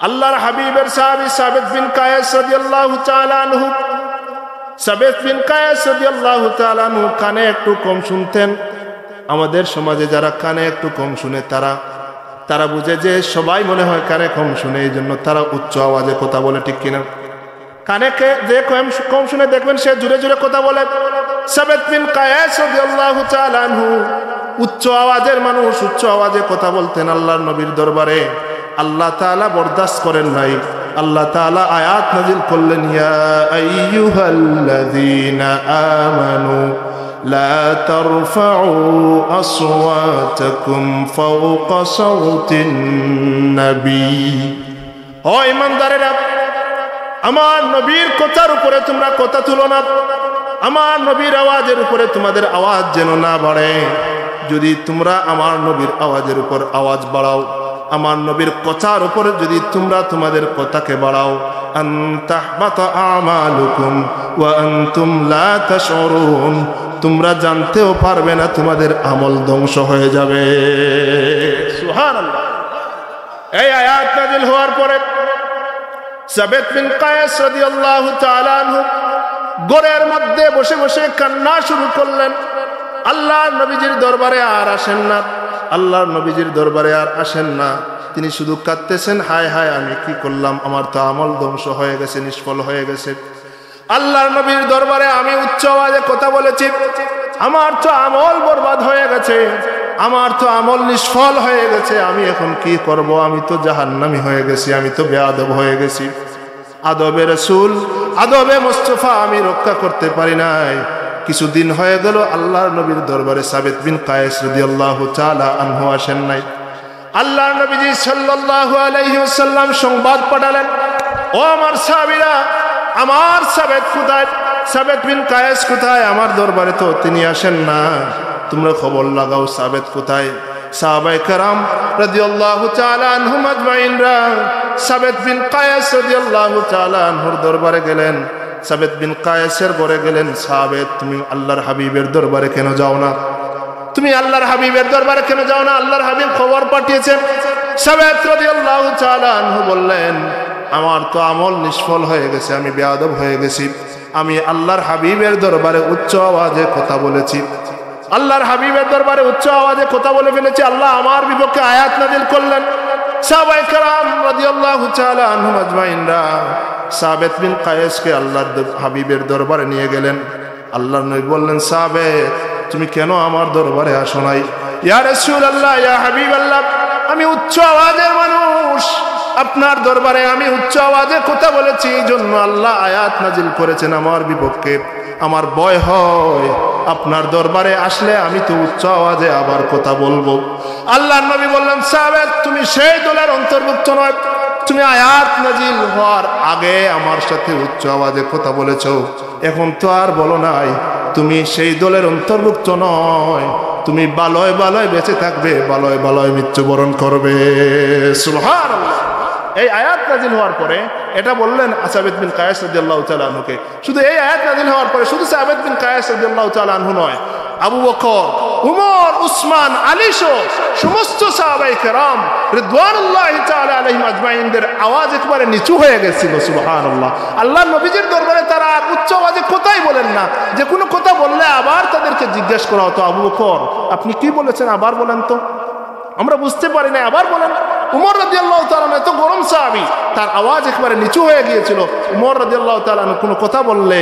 আল্লাহর হাবিবের সাহাবী সাবিত বিন কায়েস রাদিয়াল্লাহু তাআলা আনহু, সাবিত বিন কায়েস রাদিয়াল্লাহু তাআলা আনহু কানে একটু কম শুনতেন। আমাদের সমাজে যারা কানে একটু কম শুনে তারা বুঝে যে সবাই মনে হয় কানে কম শুনে, এই জন্য তারা উচ্চ আওয়াজে কথা বলে, ঠিক কিনা? কানে যে কম শুনে দেখবেন সে জোরে জোরে কথা বলে। সাবিত বিন কায়েস রাদিয়াল্লাহু তাআলা আনহু উচ্চ আওয়াজের মানুষ, উচ্চ আওয়াজে কথা বলতেন আল্লাহর নবীর দরবারে। আল্লাহ তাআলা বরদাস্ত করেন নাই। আল্লাহ তাআলা আয়াত নাযিল করলেন, ইয়া আইয়ুহাল্লাযীনা আমানু লা তারফাউ আসওয়াতাকুম ফাওকা সাওতিন নবী। ও ঈমানদারেরা, আমার নবীর কথার উপরে তোমরা কথা তুলো না, আমার নবীর আওয়াজের উপরে তোমাদের আওয়াজ যেন না বাড়ে। যদি তোমরা আমার নবীর আওয়াজের উপর আওয়াজ বাড়াও, আমার নবীর কথার উপরে যদি তোমরা তোমাদের কথাকে বাড়াও, আনতাহবাতা আমালুকুম ওয়া আনতুম লা তাশউরুন, তোমরা জানতেও পারবে না তোমাদের আমল ধ্বংস হয়ে যাবে। সুবহানাল্লাহ। এই আয়াত নাযিল হওয়ার পরে সাবিত বিন কায়েস রাদিয়াল্লাহু তাআলা আনহু ঘরের মধ্যে বসে বসে কান্না শুরু করলেন। আল্লাহর নবীজির দরবারে আর আসেন না, আল্লাহর নবীজির দরবারে আর আসেন না। তিনি শুধু কাঁদতেছেন, হায় হায় আমি কি করলাম, আমার তো আমল ধ্বংস হয়ে গেছে, নিষ্ফল হয়ে গেছে। আল্লাহর নবীর দরবারে আমি উচ্চ আওয়াজে কথা বলেছি, আমার তো আমল বরবাদ হয়ে গেছে, আমার তো আমল নিষ্ফল হয়ে গেছে, আমি এখন কি করব? আমি তো জাহান্নামী হয়ে গেছি, আমি তো বেয়াদব হয়ে গেছি। আদবে রাসূল, আদবে মুস্তাফা আমি রক্ষা করতে পারি নাই। কিছুদিন হয়ে গেল আল্লাহর নবীর দরবারে সাবিত বিন কায়েস রাদিয়াল্লাহু তাআলা আনহু আসেন নাই। আল্লাহর নবীজি সাল্লাল্লাহু আলাইহি ওয়াসাল্লাম সংবাদ পাঠালেন, ও আমার সাহাবীরা, আমার সাবিত কোথায়? সাবিত বিন কায়েস কোথায়? আমার দরবারে তো তিনি আসেন না, তোমরা খবর লাগাও সাবিত কোথায়? সাহাবায়ে কেরাম রাদিয়াল্লাহু তাআলা আনহুম আজমাইনরা সাবিত বিন কায়েস রাদিয়াল্লাহু তাআলা আনহুর দরবারে গেলেন। সাবিত বিন কায়েসের ঘরে গেলেন, সাবিত তুমি আল্লাহর হাবিবের দরবারে কেন যাও না? তুমি আল্লাহর হাবিবের দরবারে কেন যাও না? আল্লাহর হাবিব খবর পাঠিয়েছেন। সাবিত রাদিয়াল্লাহু তাআলা আনহু বললেন, আমার তো আমল নিষ্ফল হয়ে গেছে, আমি বেয়াদব হয়ে গেছি, আমি আল্লাহর হাবিবের দরবারে উচ্চ আওয়াজে কথা বলেছি, আল্লাহর হাবিবের দরবারে উচ্চ আওয়াজে কথা বলে ফেলেছি, আল্লাহ আমার বিপক্ষে আয়াত নাযিল করলেন। সাহাবায়ে কেরাম রাদিয়াল্লাহু তাআলা আনহুম আজমাইনরা সাবিত বিন কায়েসকে আল্লাহর হাবিবের দরবারে নিয়ে গেলেন। আল্লাহর নবী বললেন, সাবিত তুমি কেন আমার দরবারে আসো নাই? ইয়া রাসূলুল্লাহ, ইয়া হাবিবাল্লাহ, আমি উচ্চ আওয়াজের মানুষ, আপনার দরবারে আমি উচ্চ আওয়াজে কথা বলেছি, এই জন্য আল্লাহ আয়াত নাযিল করেছেন আমার বিপক্ষে। আমার ভয় হয় আপনার দরবারে আসলে আমি তো উচ্চ আওয়াজে আবার কথা বলবো। আল্লাহর নবী বললেন, সাবিত তুমি সেই দলের অন্তর্ভুক্ত নয়, তুমি আয়াত নাযিল হওয়ার আগে আমার সাথে উচ্চ আওয়াজে কথা বলেছো, এখন তো আর বলো নাই, তুমি সেই দলের অন্তর্ভুক্ত নয়, তুমি বালয় বালয় বেঁচে থাকবে, বালয় বালয় মৃত্যুবরণ করবে। সুবহানাল্লাহ। এই আয়াত নাযিল হওয়ার পরে এটা বললেন সাবিত বিন কায়েস রাদিয়াল্লাহু তাআলা আনহুকে। শুধু এই আয়াত নাযিল হওয়ার পরে শুধু সাবিত বিন কায়েস রাদিয়াল্লাহু তাআলা আনহু নয়, আবু বকর, উমর, উসমান, আলী সহ সমস্ত সাহাবায়ে কেরাম রিদওয়ানুল্লাহি তাআলা আলাইহিম আজমাইনদের আওয়াজ একবারে নিচু হয়ে গেছিল। সুবহানাল্লাহ। আল্লাহর নবীজির দরবারে তারা আর উচ্চ আওয়াজে কথাই বলেন না, যে কোনো কথা বললে আবার তাদেরকে জিজ্ঞেস করা হতো, আবু বকর আপনি কি বলেছেন আবার বলেন তো, আমরা বুঝতে পারি না, আবার বলেন। উমর রাদিয়াল্লাহু তাআলা এত গরম সাহাবী, তার আওয়াজ একবারে নিচু হয়ে গিয়েছিল। উমর রাদিয়াল্লাহু তাআলা কোনো কথা বললে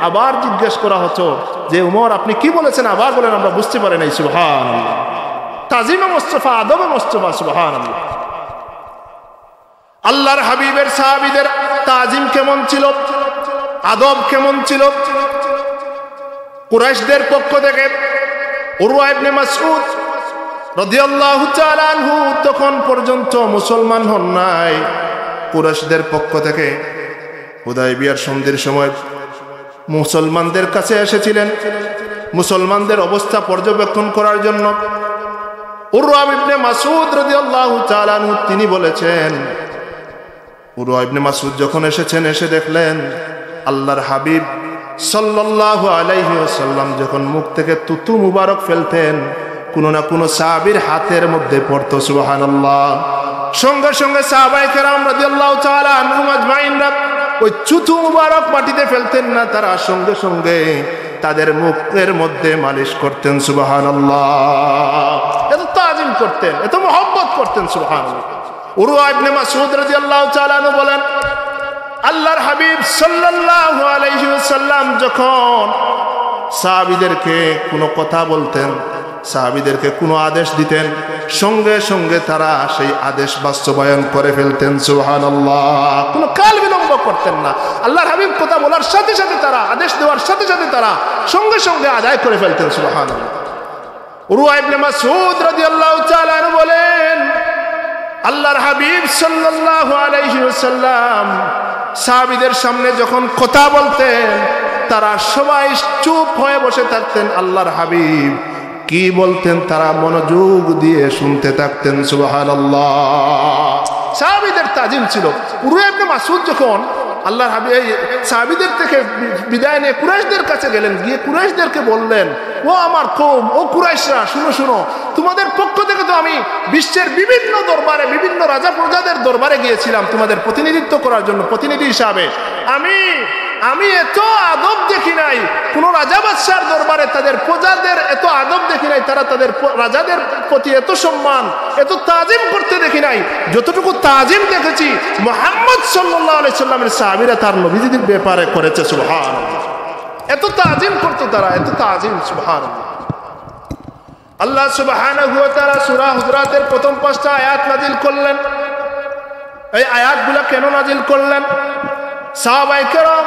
আবার জিজ্ঞেস করা হতো যে উমর আপনি কি বলেছেন আবার বলেন, আমরা বুঝতে পারি নাই। সুবহানাল্লাহ। তাজিমে মুস্তাফা, আদবে মুস্তাফা। সুবহানাল্লাহ। আল্লাহর হাবিবের সাহাবীদের তাজিম কেমন ছিল, আদব কেমন ছিল? কুরাইশদের পক্ষ থেকে উরওয়া ইবনে মাসউদ রাদিয়াল্লাহু তাআলা আনহু তখন পর্যন্ত মুসলমান হন নাই। কুরাইশদের পক্ষ থেকে হুদায়বিয়ার সন্ধির সময় মুসলমানদের কাছে এসেছিলেন মুসলমানদের অবস্থা পর্যবেক্ষণ করার জন্য। উরওয়া ইবনে মাসউদ রাদিয়াল্লাহু তাআলা আনহু তিনি বলেছেন, উরওয়া ইবনে মাসউদ যখন এসেছেন, এসে দেখলেন আল্লাহর হাবিব সাল্লাল্লাহু আলাইহি ওয়াসাল্লাম যখন মুখ থেকে তুতু মুবারক ফেলতেন, কোনো না কোনো সাহাবীর হাতের মধ্যে পড়তো। সুবহানাল্লাহ। সঙ্গে সঙ্গে সাহাবায়ে কেরাম রাদিয়াল্লাহু তাআলা আনহুম আজমাইনরা ওই চুথু মুবারক মাটিতে ফেলতেন না, তারা সঙ্গে সঙ্গে তাদের মুখের মধ্যে মালিশ করতেন। সুবহানাল্লাহ, এত তাজিম করতেন, এত মহব্বত করতেন। সুবহানাল্লাহ। উরওয়া ইবনে মাসউদ রাদিয়াল্লাহু তাআলা আনহু বলেন, আল্লাহর হাবিব সাল্লাল্লাহু আলাইহি ওয়াসাল্লাম যখন সাহাবীদেরকে কোনো কথা বলতেন, সাহাবীদেরকে কোনো আদেশ দিতেন, সঙ্গে সঙ্গে তারা সেই আদেশ বাস্তবায়ন করে ফেলতেন। সুবহানাল্লাহ, কোনো কাল বিলম্ব করতেন না। আল্লাহর হাবিব কথা বলার সাথে সাথে তারা, আদেশ দেওয়ার সাথে সাথে তারা সঙ্গে সঙ্গে আদায় করে ফেলতেন। সুবহানাল্লাহ। উরওয়া ইবনে মাসউদ রাদিয়াল্লাহু তাআলা আনহু বলেন, আল্লাহর হাবিব সাল্লাল্লাহু আলাইহি ওয়াসাল্লাম সাহাবীদের সামনে যখন কথা বলতেন, তারা সবাই চুপ হয়ে বসে থাকতেন। আল্লাহর হাবিব কি বলতেন তারা মনোযোগ দিয়ে শুনতে থাকতেন। সুবহানাল্লাহ, সাহাবীদের তাজিম ছিল। উরওয়া ইবনে মাসউদ যখন আল্লাহর হাবিব সাহাবীদের থেকে বিদায় নিয়ে কুরাইশদের কাছে গেলেন, গিয়ে কুরাইশদেরকে বললেন, ও আমার কওম, ও কুরাইশরা, শুনো শুনো, তোমাদের পক্ষ থেকে তো আমি বিশ্বের বিভিন্ন দরবারে, বিভিন্ন রাজা প্রজাদের দরবারে গিয়েছিলাম তোমাদের প্রতিনিধিত্ব করার জন্য, প্রতিনিধি হিসাবে। আমি এত আদব দেখি নাই কোন রাজা বাদশার দরবারে, তাদের প্রজাদের এত আদব দেখি নাই, তারা তাদের রাজাদের প্রতি এত সম্মান, এত তাজিম করতে দেখি নাই যতটুকু তাজিম দেখেছি মুহাম্মদ সাল্লাল্লাহু আলাইহি সাল্লামের সাহাবীরা তার নবীজির ব্যাপারে করেছে। সুবহানাল্লাহ, এত তাজিম করতো তারা, এত তাজিম। সুবহানাল্লাহ। আল্লাহ সুবহানাহু ওয়া তাআলা সূরা হুজরাতের প্রথম 5টা আয়াত নাজিল করলেন। এই আয়াতগুলো কেন নাজিল করলেন? সাহাবায়ে কেরাম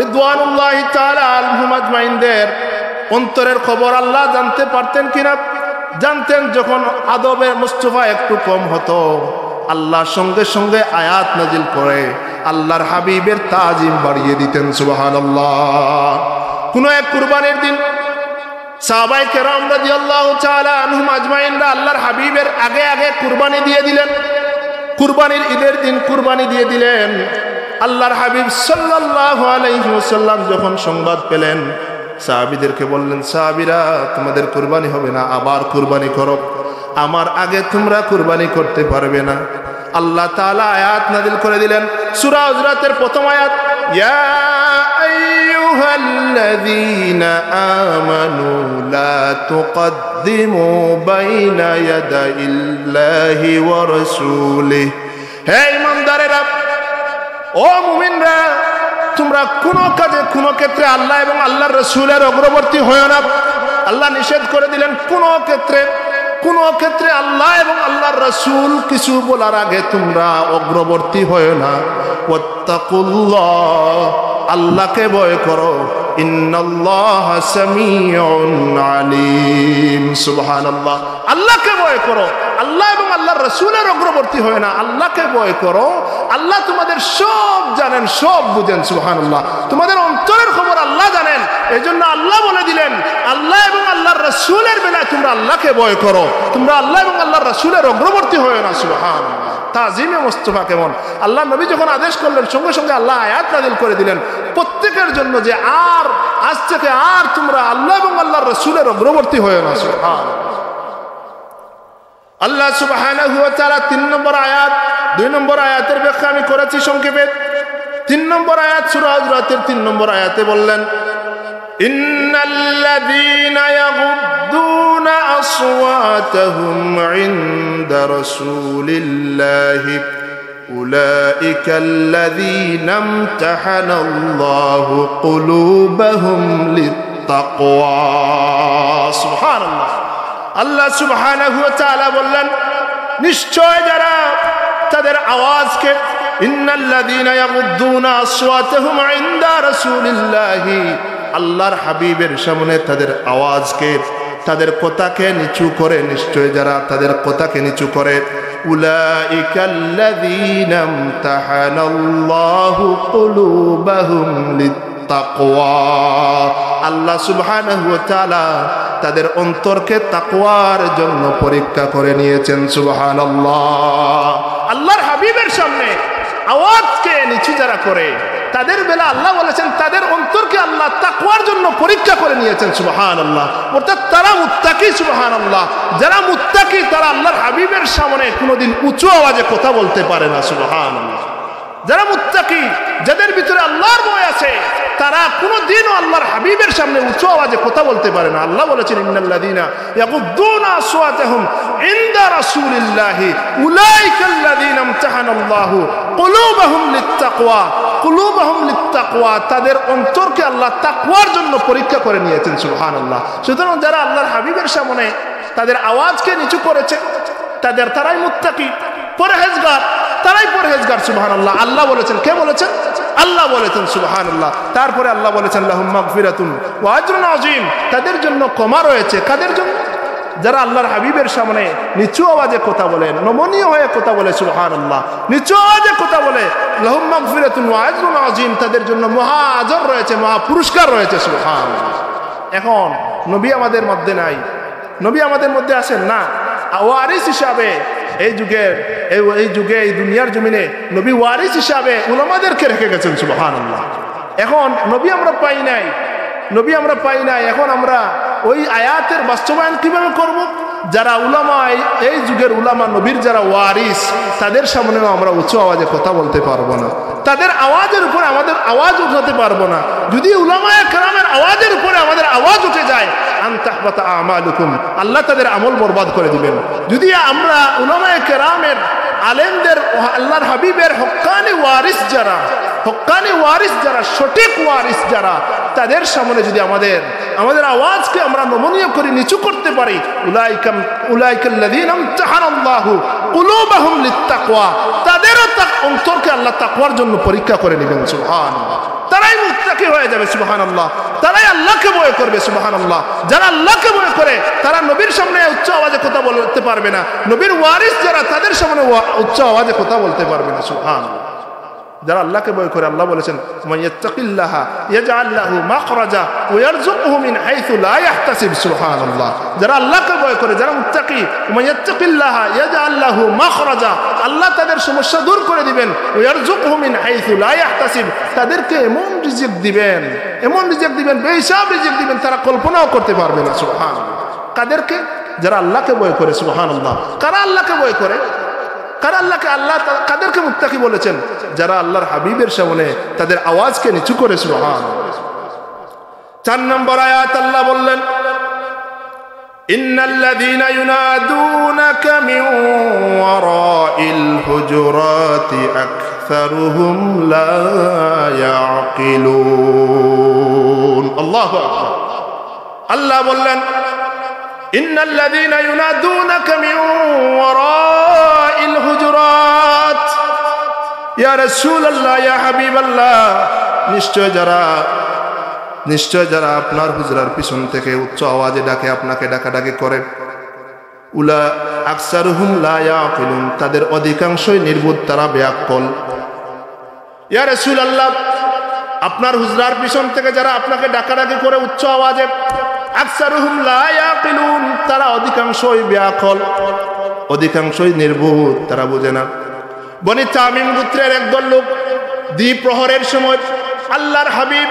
রিদওয়ানুল্লাহি তাআলা আলাইহিম আজমাইনদের অন্তরের খবর আল্লাহ জানতে পারতেন কিনা? জানতেন। যখন আদবের মুস্তাফা একটু কম হতো, আল্লাহ সঙ্গে সঙ্গে আয়াত নাজিল করে আল্লাহর হাবিবের তাজিম বাড়িয়ে দিতেন। সুবহানাল্লাহ। কোন এক কুরবানির দিন সাহাবায়ে কেরাম রাদিয়াল্লাহু তাআলা আনহুম আজমাইনরা আল্লাহর হাবিবের আগে আগে কুরবানি দিয়ে দিলেন। কুরবানির ঈদের দিন কুরবানি দিয়ে দিলেন। আল্লাহর হাবিব সাল্লাল্লাহু আলাইহি ওয়াসাল্লাম যখন সংবাদ পেলেন, সাহাবীদেরকে বললেন, সাহাবীরা, তোমাদের কুরবানি হবে না, আবার কুরবানি করো, আমার আগে তোমরা কুরবানি করতে পারবে না। আল্লাহ তাআলা আয়াত নাযিল করে দিলেন, সূরা হুজরাতের প্রথম আয়াত, ইয়া আইয়ুহাল্লাযীনা আমানু লা তুকদ্দিমু বাইনা ইয়াদাইল্লাহি ওয়া রাসূলিহি। হে ঈমানদারেরা, ও মুমিনরা, তোমরা কোনো কাজে কোনো ক্ষেত্রে আল্লাহ এবং আল্লাহর রাসূলের অগ্রবর্তী হয়ো না। আল্লাহ নিষেধ করে দিলেন, কোনো ক্ষেত্রে আল্লাহ এবং আল্লাহর রাসূল কিছু বলার আগে তোমরা অগ্রবর্তী হয়ো না। ওয়াত্তাকুল্লাহ, আল্লাহকে ভয় করো। ইন্নাল্লাহা সামিউন আলিম। সুবহানাল্লাহ, আল্লাহকে ভয় করো, আল্লাহ এবং আল্লাহর রাসূলের অগ্রবর্তী হয় না, আল্লাহকে ভয় করো। আল্লাহ তোমাদের সব জানেন, সব বুঝেন। সুবহানাল্লাহ, তোমাদের অন্তরের খবর আল্লাহ জানেন। এজন্য আল্লাহ বলে দিলেন, আল্লাহ এবং আল্লাহর রাসূলের বেলায় তোমরা আল্লাহকে ভয় করো, তোমরা আল্লাহ এবং আল্লাহর রাসূলের অগ্রবর্তী হয় না। সুবহানাল্লাহ, তাজিমে মুস্তাফা কেমন! আল্লাহ নবী যখন আদেশ করলেন, সঙ্গে সঙ্গে আল্লাহ আয়াত নাযিল করে দিলেন প্রত্যেকের জন্য, যে আজ থেকে আর তোমরা আল্লাহ এবং আল্লাহর রাসূলের অগ্রবর্তী হয় না। সুবহানাল্লাহ। আল্লাহ সুবহানাহু ওয়া তাআলা 3 নম্বর আয়াত, 2 নম্বর আয়াতের ব্যাখ্যা আমি করেছি সংক্ষেপে। 3 নম্বর আয়াত সূরা হুজরাতের 3 নম্বর আয়াতে বললেন, ইন্নাল্লাযীনা ইয়াগুদ্দুনা আসওয়াতাহুম ইনদা রাসূলিল্লাহি উলাইকাল্লাযীনা ইমতাহানাল্লাহু কুলুবাহুম লিত্তাকওয়া। সুবহানাল্লাহ। আল্লাহ সুবহানাহু ওয়া তাআলা বললেন, নিশ্চয় যারা তাদের আওয়াজকে, ইন্নাল্লাযীনা ইয়াগুদ্দুনা আসওয়াতাহুম ইনদা রাসূলিল্লাহি, আল্লাহর হাবিবের সামনে তাদের আওয়াজকে, তাদের কথাকে নিচু করে, নিশ্চয় যারা তাদের কথাকে নিচু করে, উলাইকাল্লাযীনা ইমতাহানাল্লাহু কুলুবাহুম লিত্তাকওয়া, আল্লাহ সুবহানাহু ওয়া তাআলা তাদের অন্তরকে তাকওয়ার জন্য পরীক্ষা করে নিয়েছেন। সুবহানাল্লাহ। আল্লাহর হাবিবের সামনে আওয়াজকে নিচু যারা করে, তাদের বেলা আল্লাহ বলেছেন তাদের অন্তরকে আল্লাহ তাকওয়ার জন্য পরীক্ষা করে নিয়েছেন সুবহানাল্লাহ। অর্থাৎ তারা মুত্তাকি সুবহানাল্লাহ। যারা মুত্তাকি তারা আল্লাহর হাবিবের সামনে কোনোদিন উঁচু আওয়াজে কথা বলতে পারে না সুবহানাল্লাহ। যারা মুত্তাকি, যাদের ভিতরে আল্লাহর ভয় আছে, তারা কোনোদিনও আল্লাহর হাবিবের সামনে উঁচু আওয়াজে কথা বলতে পারে না। আল্লাহ বলেছেন ইন্নাল্লাযীনা ইয়াগুদ্দুনা আসওয়াতাহুম ইনদা রাসূলিল্লাহি উলাইকাল্লাযীনা ইমতাহানাল্লাহু কুলুবাহুম লিত্তাকওয়া। কুলুবাহুম লিত্তাকওয়া, তাদের অন্তরকে আল্লাহ তাকওয়ার জন্য পরীক্ষা করে নিয়েছেন সুবহানাল্লাহ। সুতরাং যারা আল্লাহর হাবিবের সামনে তাদের আওয়াজকে নিচু করেছে তারাই মুত্তাকি, পরহেজগার, তারাই পরহেজগার সুবহানাল্লাহ। আল্লাহ বলেছেন, কে বলেছেন? আল্লাহ বলেছেন সুবহানাল্লাহ। তারপরে আল্লাহ বলেছেন লাহুম মাগফিরাতুন ওয়া আজরুন আযীম, তাদের জন্য ক্ষমা রয়েছে। কাদের জন্য? যারা আল্লাহর হাবিবের সামনে নিচু আওয়াজে কথা বলেন, নমনীয় হয়ে কথা বলে সুবহানাল্লাহ, নিচু আওয়াজে কথা বলে, লাহুম মাগফিরাতুন ওয়া আজরুন আযীম, তাদের জন্য মহা আজর রয়েছে, মহা পুরস্কার রয়েছে সুবহানাল্লাহ। এখন নবী আমাদের মধ্যে নাই, নবী আমাদের মধ্যে আসেন না। ওয়ারিস হিসাবে এই যুগে এই দুনিয়ার জমিনে নবী ওয়ারিস হিসাবে উলামাদেরকে রেখে গেছেন সুবহানাল্লাহ। এখন নবী আমরা পাই নাই, এখন আমরা ওই আয়াতের বাস্তবায়ন কিভাবে করব? যারা উলামা, এই যুগের উলামা, নবীর যারা ওয়ারিস, তাদের সামনেও আমরা উচ্চ আওয়াজে কথা বলতে পারবো না, তাদের আওয়াজের উপরে আমাদের আওয়াজ উঠাতে পারবো না। যদি উলামায়ে কেরামের আওয়াজের উপরে আমাদের আওয়াজ উঠে যায়, আনতাহবাতা আমালুকুম, আল্লাহ তাদের আমল বরবাদ করে দিবেন। যদি আমরা উলামায়ে কেরামের, আলেমদের, আল্লাহর হাবিবের হক্কানি ওয়ারিস যারা, সঠিক ওয়ারিস যারা, তাদের সামনে যদি আমাদের আওয়াজকে আমরা নমনীয় করে নিচু করতে পারি, উলাইকাল্লাযীনা ইমতাহানাল্লাহু কুলুবাহুম লিত্তাকওয়া, তাদেরও অন্তরকে আল্লাহ তাকওয়ার জন্য পরীক্ষা করে নেবেন সুবহানাল্লাহ। তারাই মুত্তাকি হয়ে যাবে সুবহানাল্লাহ, তারাই আল্লাহকে ভয় করবে সুবহানাল্লাহ। যারা আল্লাহকে ভয় করে তারা নবীর সামনে উচ্চ আওয়াজে কথা বলতে পারবে না, নবীর ওয়ারিস যারা তাদের সামনে উচ্চ আওয়াজে কথা বলতে পারবে না সুবহানাল্লাহ। যারা আল্লাহকে ভয় করে, আল্লাহ বলেছেন মাইয়াত্তাকিল্লাহা ইয়াজআল লাহু মাখরাজা ওয়া ইয়ারযুকহু মিন হাইথু লা ইয়াহতাসিব সুবহানাল্লাহ। যারা আল্লাহকে ভয় করে, যারা মুত্তাকি, মাইয়াত্তাকিল্লাহা ইয়াজআল লাহু মাখরাজা, আল্লাহ তাদের সমস্যা দূর করে দিবেন, ওয়া ইয়ারযুকহু মিন হাইথু লা ইয়াহতাসিব, তাদেরকে এমন রিজিক দিবেন, বেহিসাব রিজিক দিবেন, তারা কল্পনাও করতে পারবে না সুবহানাল্লাহ। কাদেরকে? যারা আল্লাহকে ভয় করে সুবহানাল্লাহ। কারা আল্লাহকে ভয় করে? আল্লাহ কাদেরকে মুত্তাকি বলেছেন? যারা আল্লাহর হাবিবের সামনে তাদের আওয়াজকে নিচু করে সুবহানাল্লাহ। 4 নম্বর আয়াত আল্লাহ বললেন ইন্নাল্লাযীনা ইউনাদুনাকা মিন ওয়ারাইল হুজুরাতি আকসারুহুম লা ইয়াকিলুন। আল্লাহু আকবার। আল্লাহ বললেন ইন্নাল্লাযীনা ইউনাদুনাকা মিন ওয়ারাইল হুজুরাত, ইয়া রাসূলুল্লাহ, ইয়া হাবিবাল্লাহ, নিশ্চয় যারা আপনার হুজরার পিছন থেকে উচ্চ আওয়াজে ডাকে, আপনাকে ডাকাডাকি করে, উলা আকসারুহুম লা ইয়াকিলুন, তাদের অধিকাংশই নির্বুধ, তারা বেয়াক্কল। ইয়া রাসূলুল্লাহ, আপনার হুজরার পিছন থেকে যারা আপনাকে ডাকাডাকি করে উচ্চ আওয়াজে, আকসারুহুম লা ইয়াকিলুন, তারা অধিকাংশই বেয়াক্কল, অধিকাংশই নির্বুধ, তারা বুঝে না। বনি তামিম গোত্রের একদল লোক দ্বিপ্রহরের সময় আল্লাহর হাবিব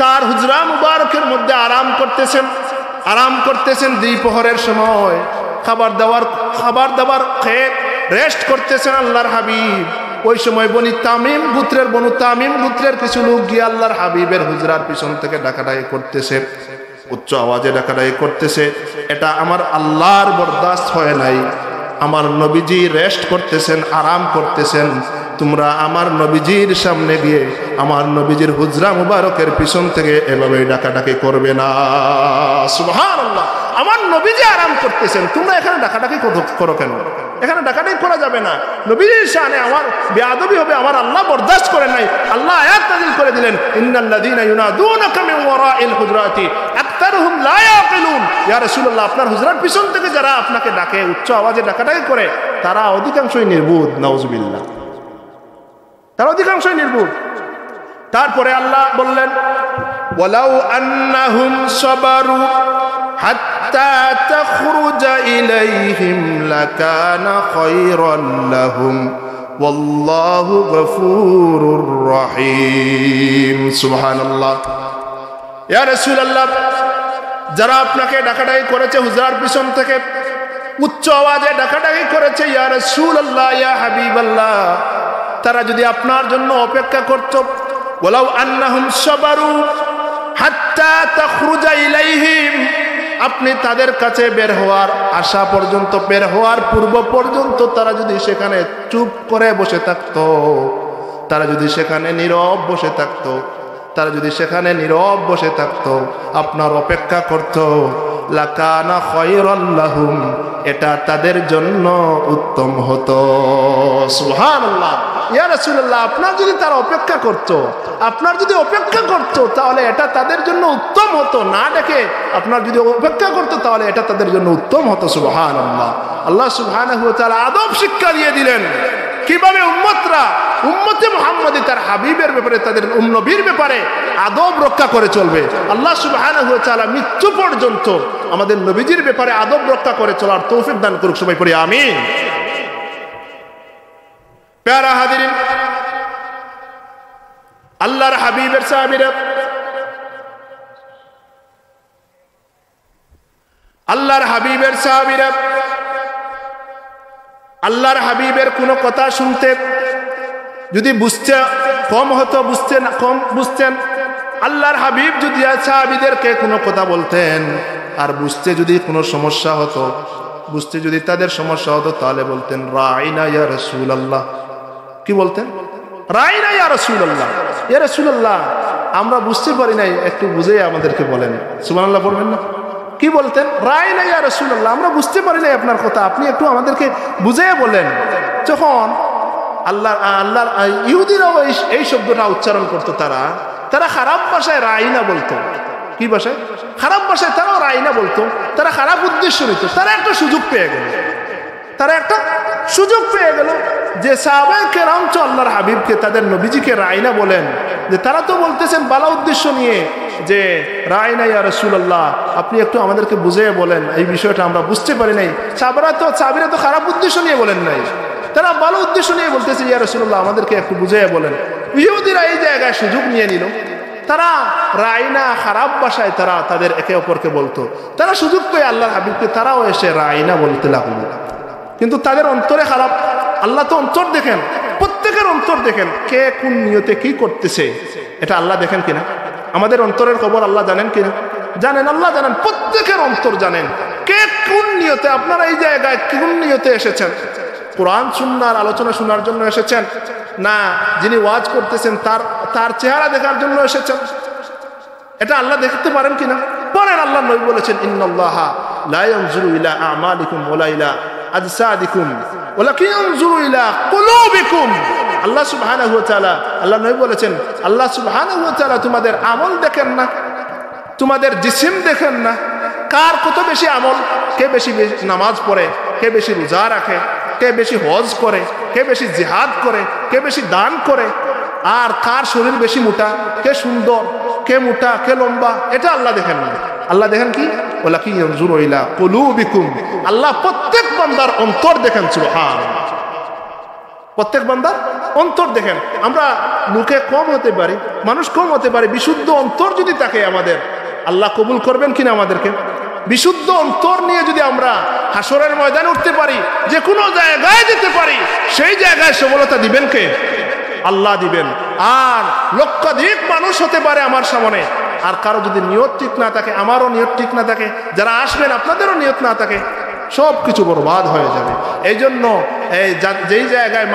তার হুজরা মুবারকের মধ্যে আরাম করতেছেন দ্বিপ্রহরের সময়, খাবার দাবার খেয়ে রেস্ট করতেছেন আল্লাহর হাবিব। ওই সময় বনু তামিম গোত্রের কিছু লোক গিয়ে আল্লাহর হাবিবের হুজরার পিছন থেকে ডাকাডাকি করতেছে, উচ্চ আওয়াজে ডাকাডাকি করতেছে। এটা আমার আল্লাহর বরদাস্ত হয় নাই। আমার নবীজি রেস্ট করতেছেন, আরাম করতেছেন, তোমরা আমার নবীজির সামনে গিয়ে আমার নবীজির হুজরা মুবারকের পিছন থেকে এভাবে ডাকাডাকি করবে না সুবহানাল্লাহ। আমার নবীজি আরাম করতেছেন, তোমরা এখানে ডাকাডাকি করো কেন? এখানে ডাকাডাকি করা যাবে না। নবীজির শানে আমার বেয়াদবি হবে, আমার আল্লাহ বরদাস্ত করেন নাই। আল্লাহ আয়াত নাযিল করে দিলেন ইন্নাল্লাযীনা ইউনাদুনাকা মিন ওয়ারাইল হুজুরাতি আকতারুহুম লা ইয়াকিলুন। ইয়া রাসূলুল্লাহ, আপনার হুজরার পিছন থেকে যারা আপনাকে ডাকে, উচ্চ আওয়াজে ডাকাডাকি করে, তারা অধিকাংশই নির্বুধ। নাউজুবিল্লাহ, তারা অধিকাংশই নির্বুধ। তারপরে আল্লাহ বললেন ওয়ালাউ আন্নাহুম সাবারু হাত্তা তাখরুজা ইলাইহিম লাকানা খায়রান লাহুম ওয়াল্লাহু গফুরুর রহিম। সুবহানাল্লাহ। ইয়া রাসূলুল্লাহ, যারা আপনাকে ডাকাডাকি করেছে হুজরার পিছন থেকে, উচ্চ আওয়াজে ডাকাডাকি করেছে ইয়া রাসূলুল্লাহ, ইয়া হাবিবাল্লাহ, তারা যদি আপনার জন্য অপেক্ষা করত, ওয়ালাউ আন্নাহুম সাবারু হাত্তা তাখরুজা ইলাইহিম, আপনি তাদের কাছে বের হওয়ার আশা পর্যন্ত, বের হওয়ার পূর্ব পর্যন্ত তারা যদি সেখানে চুপ করে বসে থাকতো, তারা যদি সেখানে নীরব বসে থাকতো, তারা যদি সেখানে নীরব বসে থাকতো, আপনার অপেক্ষা করত, লাকানা খায়রাল লাহুম, এটা তাদের জন্য উত্তম হতো। সুবহানাল্লাহ। ইয়া রাসূলুল্লাহ, আপনার যদি তারা অপেক্ষা করত, আপনার যদি অপেক্ষা করত, তাহলে এটা তাদের জন্য উত্তম হতো। না ডেকে আপনার যদি অপেক্ষা করত, তাহলে এটা তাদের জন্য উত্তম হতো। সুবহানাল্লাহ। আল্লাহ সুবহানাহু ওয়া তাআলা আদব শিক্ষা দিয়ে দিলেন কিভাবে উম্মতরা, উম্মতে মুহাম্মদী তার হাবিবের ব্যাপারে, তাদের নবীর ব্যাপারে আদব রক্ষা করে চলবে। আল্লাহ সুবহানাহু ওয়া তাআলা মৃত্যু পর্যন্ত আমাদের নবীজির ব্যাপারে আদব রক্ষা করে চলার তৌফিক দান করুক। সবাই পড়ি আমিন। প্যারা হাজিরিন, আল্লাহর হাবিবের সাহাবীরা, আল্লাহর হাবিবের সাহাবীরা আল্লাহর হাবিবের কোনো কথা শুনতে যদি বুঝতে কম হতো, কম বুঝতেন, আল্লাহর হাবিব যদি সাহাবীদেরকে কোনো কথা বলতেন আর বুঝতে যদি কোনো সমস্যা হতো, বুঝতে যদি তাদের সমস্যা হতো, তাহলে বলতেন রাইনা ইয়া রাসূলুল্লাহ। কি বলতেন? রাইনা ইয়া রাসূলুল্লাহ। ইয়া রাসূলুল্লাহ, আমরা বুঝতে পারি নাই, একটু বুঝে আমাদেরকে বলেন। সুবহানাল্লাহ পড়বেন না? কি বলতেন? রাইনা ইয়া রাসূলুল্লাহ, আমরা বুঝতে পারি নাই আপনার কথা, আপনি একটু আমাদেরকে বুঝিয়ে বলেন। যখন আল্লাহর ইহুদিরাও এই শব্দটা উচ্চারণ করতো, তারা খারাপ ভাষায় রাইনা বলতো। কি ভাষায়? খারাপ ভাষায় তারাও রাইনা বলতো। তারা খারাপ উদ্দেশ্য নিত। তারা একটা সুযোগ পেয়ে গেল, যে সাহাবায়ে কেরাম তো আল্লাহর হাবিবকে, তাদের নবীজিকে রাইনা বলেন, যে তারা তো বলতেছেন ভালো উদ্দেশ্য নিয়ে যে রাইনা ইয়া রাসূলুল্লাহ, আপনি একটু আমাদেরকে বুঝিয়ে বলেন, এই বিষয়টা আমরা বুঝতে পারি নাই। সাহাবীরা তো খারাপ উদ্দেশ্য নিয়ে বলেন নাই, তারা ভালো উদ্দেশ্য নিয়ে বলতেছে ইয়া রাসূলুল্লাহ, আমাদেরকে একটু বুঝিয়ে বলেন। ইহুদিরা এই জায়গায় সুযোগ নিয়ে নিল। তারা রাইনা খারাপ ভাষায় তারা তাদের একে অপরকে বলতো। তারা সুযোগ পেয়ে আল্লাহর হাবিবকে তারাও এসে রাইনা বলতে লাগলো। কিন্তু তাদের অন্তরে খারাপ। আল্লাহ তো অন্তর দেখেন, প্রত্যেকের অন্তর দেখেন, কে কোন নিয়তে কি করতেছে এটা আল্লাহ দেখেন কিনা? আমাদের অন্তরের খবর আল্লাহ জানেন কিনা? জানেন, আল্লাহ জানেন, প্রত্যেকের অন্তর জানেন, কে কোন নিয়তে। আপনারা এই জায়গায় কোন নিয়তে এসেছেন? কোরআন সুন্নাহর আলোচনা শোনার জন্য এসেছেন, না যিনি ওয়াজ করতেছেন তার চেহারা দেখার জন্য এসেছেন? এটা আল্লাহ দেখতে পারেন কিনা? পরের আল্লাহ নবী বলেছেন, ইন্নাল্লাহা লা ইয়ানজুরু ইলা আমালিকুম ওয়ালা ইলা আজসাদিকুম ওয়ালাকিন ইয়ানজুরু ইলা কুলুবিকুম। আল্লাহ সুবহানাহু ওয়া তাআলা, আল্লাহ নবী বলেছেন, আল্লাহ সুবহানাহু ওয়া তাআলা তোমাদের আমল দেখেন না, তোমাদের জিসিম দেখেন না। কার কত বেশি আমল, কে বেশি নামাজ পড়ে, কে বেশি রোজা রাখে, কে বেশি হজ করে, কে বেশি জিহাদ করে, কে বেশি দান করে, আর কার শরীর বেশি মোটা, কে সুন্দর, কে মোটা, কে লম্বা, এটা আল্লাহ দেখেন না। আল্লাহ দেখেন কি? ওয়ালাকিন ইয়ানজুরু ইলা কুলুবিকুম। আল্লাহ প্রত্যেক বান্দার অন্তর দেখেন। সুবহানাল্লাহ। প্রত্যেক বান্দার অন্তর দেখেন। আমরা লোকে কম হতে পারি, মানুষ কম হতে পারে, বিশুদ্ধ অন্তর যদি থাকে আমাদের, আল্লাহ কবুল করবেন কিনা আমাদেরকে? বিশুদ্ধ অন্তর নিয়ে যদি আমরা হাসরের ময়দানে উঠতে পারি, যে কোনো জায়গায় যেতে পারি, সেই জায়গায় সফলতা দিবেন কে? আল্লাহ দিবেন। আর লক্ষাধিক মানুষ হতে পারে আমার সামনে, আর কারো যদি নিয়ত ঠিক না থাকে, আমারও নিয়ত ঠিক না থাকে, যারা আসবেন আপনাদেরও নিয়ত না থাকে, সব কিছু বরবাদ হয়ে যাবে। এই জন্য যেই জায়গায়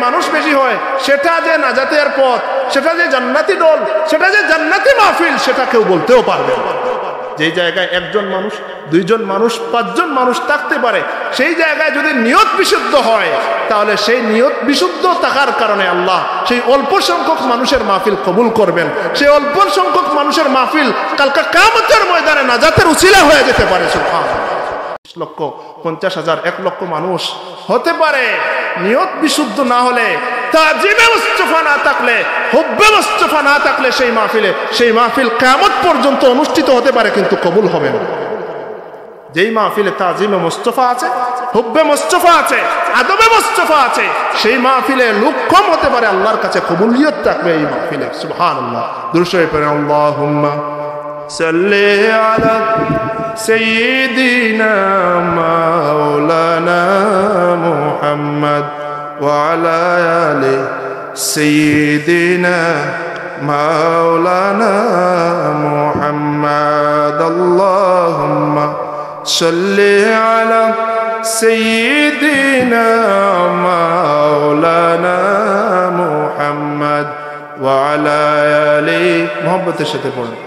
মানুষ বেশি হয়, সেটা যে নাজাতের পথ, সেটা যে জান্নাতি দল, সেটা যে জান্নাতি মাহফিল, সেটা কেউ বলতেও পারবে। যেই জায়গায় একজন মানুষ, দুইজন মানুষ, পাঁচজন মানুষ থাকতে পারে, সেই জায়গায় যদি নিয়ত বিশুদ্ধ হয়, তাহলে সেই নিয়ত বিশুদ্ধ থাকার কারণে আল্লাহ সেই অল্প সংখ্যক মানুষের মাহফিল কবুল করবেন। সেই অল্প সংখ্যক মানুষের মাহফিল কালকা কিয়ামতের ময়দানে নাজাতের উসিলা হয়ে যেতে পারে। সুবহানাল্লাহ। 1,50,000 1 লক্ষ মানুষ হতে পারে, নিয়ত বিশুদ্ধ না হলে, তাজিবে মুস্তাফা না থাকলে, হুব্বে মুস্তাফা না থাকলে, সেই মাহফিল কিয়ামত পর্যন্ত অনুষ্ঠিত হতে পারে, কিন্তু কবুল হবে না। যেই মাহফিলে তাজিমে মুস্তফা আছে, হুব্বে মুস্তফা আছে, আদবে মুস্তফা আছে, সেই মাহফিলে লোক কম হতে পারে, আল্লাহর কাছে কবুলিয়ত থাকবে এই মাহফিলে। সুবহানাল্লাহ। দুরূদ শরীফ পড়েন, আল্লাহুম্মা সাল্লি আলা সাইয়্যিদিনা মাওলানা মুহাম্মদ ওয়া আলা আলি সাইয়্যিদিনা মাওলানা মুহাম্মদ। আল্লাহুম্মা সাল্লি আলা সাইয়্যিদিনা মাওলানা মুহাম্মদ ওয়া আলা আলি, মুহাব্বতের সাথে পড়ুন।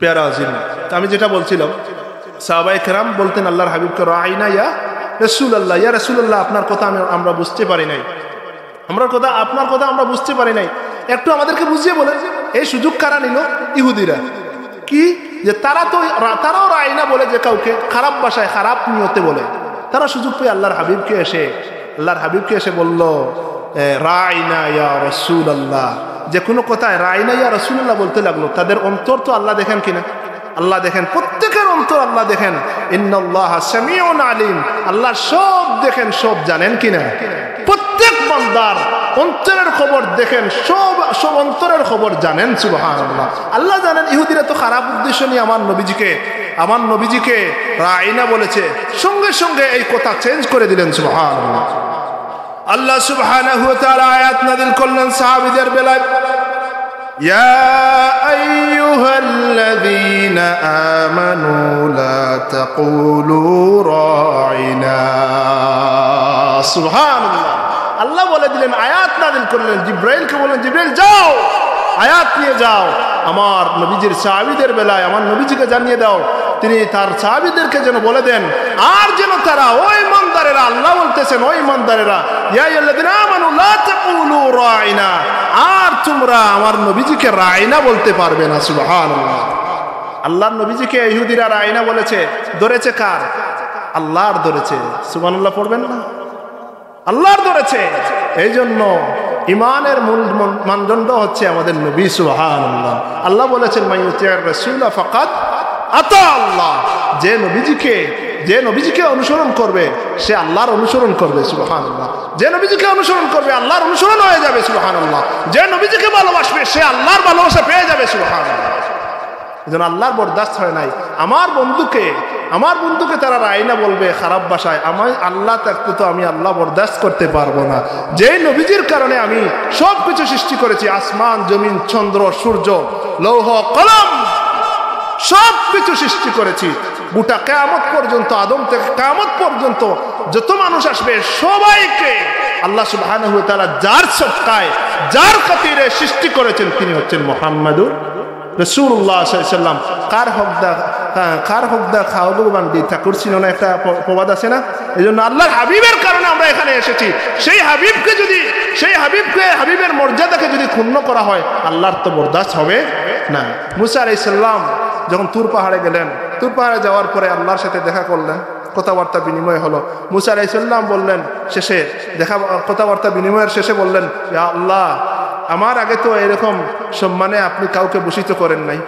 প্যারা আজিম, আমি যেটা বলছিলাম, সাহাবায়ে কেরাম বলতেন আল্লাহর হাবিবকে, রাইনা ইয়া রাসূলুল্লাহ, ইয়া রাসূলুল্লাহ, আপনার কথা আমরা বুঝতে পারি নাই, আপনার কথা আমরা বুঝতে পারি নাই, একটু আমাদেরকে বুঝিয়ে বলেন। এই সুযোগ কারা নিল? ইহুদিরা। কি যে তারাও রাইনা বলে, যে কাউকে খারাপ ভাষায় খারাপ নিয়তে বলে, তারা সুযোগ পেয়ে আল্লাহর হাবিবকে এসে বলল রাইনা ইয়া রাসূলুল্লাহ। যে কোনো কথায় রাইনা ইয়া রাসূলুল্লাহ বলতে লাগলো। তাদের অন্তর তো আল্লাহ দেখেন কিনা? আল্লাহ দেখেন, প্রত্যেকের অন্তর আল্লাহ দেখেন। ইন্নাল্লাহা সামিউন আলিম, আল্লাহ সব দেখেন, সব জানেন কিনা? প্রত্যেক বান্দার অন্তরের খবর দেখেন, সব অন্তরের খবর জানেন। সুবহানাল্লাহ। আল্লাহ জানেন। ইহুদিরা তো খারাপ উদ্দেশ্য নিয়ে আমার নবীজিকে রাইনা বলেছে, সঙ্গে সঙ্গে এই কথা চেঞ্জ করে দিলেন। সুবহানাল্লাহ। আল্লাহ সুবহানাহু ওয়া তাআলা আয়াত নাযিল করলেন সাহাবীদের বেলায়, ইয়া আইয়ুহাল্লাযীনা আমানু লা তাকুলু রাইনা। সুবহানাল্লাহ। আল্লাহ বলে দিলেন, আয়াত নাযিল করলেন, জিবরাইলকে বললেন, জিবরাইল যাও, আয়াত নিয়ে যাও, আমার নবীজির সাহাবীদের বেলায় আমার নবীজিকে জানিয়ে দাও, তিনি তার সাহাবীদেরকে যেন বলে দেন, আর যেন তারা, ওই ইমানদারেরা, আল্লাহ বলতেছেন, ওই ইমানদারেরা, ইয়া আইয়ুহাল্লাযীনা আমানু লা তাকুলু রাইনা, আর তোমরা আমার নবীজিকে রাইনা বলতে পারবে না। সুবহানাল্লাহ। আল্লাহর নবীজিকে ইহুদিরা রাইনা বলেছে, ধরেছে কার? আল্লাহর ধরেছে। সুবহানাল্লাহ পড়বেন না? আল্লাহর ধরেছে। এই জন্য ইমানের মূল মানদণ্ড হচ্ছে আমাদের নবী। সুবহানাল্লাহ। আল্লাহ বলেছেন, মাইয়ুতির রাসূলা ফাকাদ আতা আল্লাহ। যে নবীজিকে অনুসরণ করবে সে আল্লাহর অনুসরণ করবে। সুবহানাল্লাহ। যে নবীজিকে অনুসরণ করবে আল্লাহর অনুসরণ হয়ে যাবে। সুবহানাল্লাহ। যে নবীজিকে ভালোবাসবে সে আল্লাহর ভালোবাসা পেয়ে যাবে। সুবহানাল্লাহ। এজন্য আল্লাহর বরদাস্ত হয় নাই। আমার বন্ধুকে তারা রাইনা বলবে খারাপ ভাষায়, আমার আল্লাহ থাকতে তো আমি আল্লাহ বরদাস্ত করতে পারবো না। যে নবীজির কারণে আমি সব কিছু সৃষ্টি করেছি, আসমান, জমিন, চন্দ্র, সূর্য, লৌহ, কলম, সব কিছু সৃষ্টি করেছি। গোটা কিয়ামত পর্যন্ত, আদম থেকে কিয়ামত পর্যন্ত যত মানুষ আসবে সবাইকে আল্লাহ সুবহানাহু ওয়া তাআলা যার সদকায়, যার খাতিরে সৃষ্টি করেছেন তিনি হচ্ছেন মুহাম্মাদুর রাসূলুল্লাহ সাল্লাল্লাহু আলাইহি ওয়াসাল্লাম। কার হকদা খাওয়াবো বান্দি ঠাকুর ছিল না, একটা প্রবাদ আছে না? এই জন্য আল্লাহর হাবিবের কারণে আমরা এখানে এসেছি। সেই হাবিবের মর্যাদাকে যদি ক্ষুণ্ণ করা হয়, আল্লাহর তো বরদাস্ত হবে না। মুসা আলাইহিস সালাম যখন তুর পাহাড়ে গেলেন, তুর পাহাড়ে যাওয়ার পরে আল্লাহর সাথে দেখা করলেন, কথাবার্তা বিনিময় হলো। মুসা আলাইহিস সালাম বললেন, কথাবার্তা বিনিময়ের শেষে বললেন, ইয়া আল্লাহ, আমার আগে তো এরকম সম্মানে আপনি কাউকে ভূষিত করেন নাই,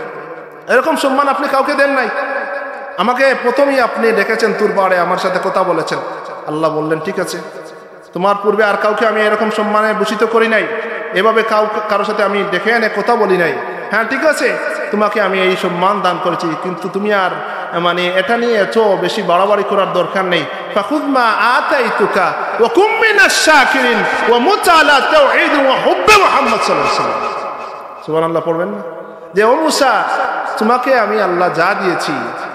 এরকম সম্মান আপনি কাউকে দেন নাই। আমাকে প্রথমেই আপনি ডেকেছেন তুর পাহাড়ে, আমার সাথে কথা বলেছেন। আল্লাহ বললেন, ঠিক আছে, তোমার পূর্বে আর কাউকে আমি এরকম সম্মানে ভূষিত করি নাই, এভাবে কারোর সাথে আমি ডেকে এনে কথা বলি নাই। হ্যাঁ ঠিক আছে, তোমাকে আমি এই সম্মান দান করেছি, কিন্তু তুমি আর এটা নিয়ে এত বেশি বাড়াবাড়ি করার দরকার নেই। ফাখুয মা আতাইতুকা ওয়া কুম মিনাশ শাকিরিন ওয়া মুত আলা তাওহীদ ওয়া হুব্বে মুহাম্মদ সাল্লাল্লাহু আলাইহি ওয়াসাল্লাম। সুবহানাল্লাহ পড়বেন না? যে ও মুসা, তোমাকে আমি আল্লাহ যা দিয়েছি,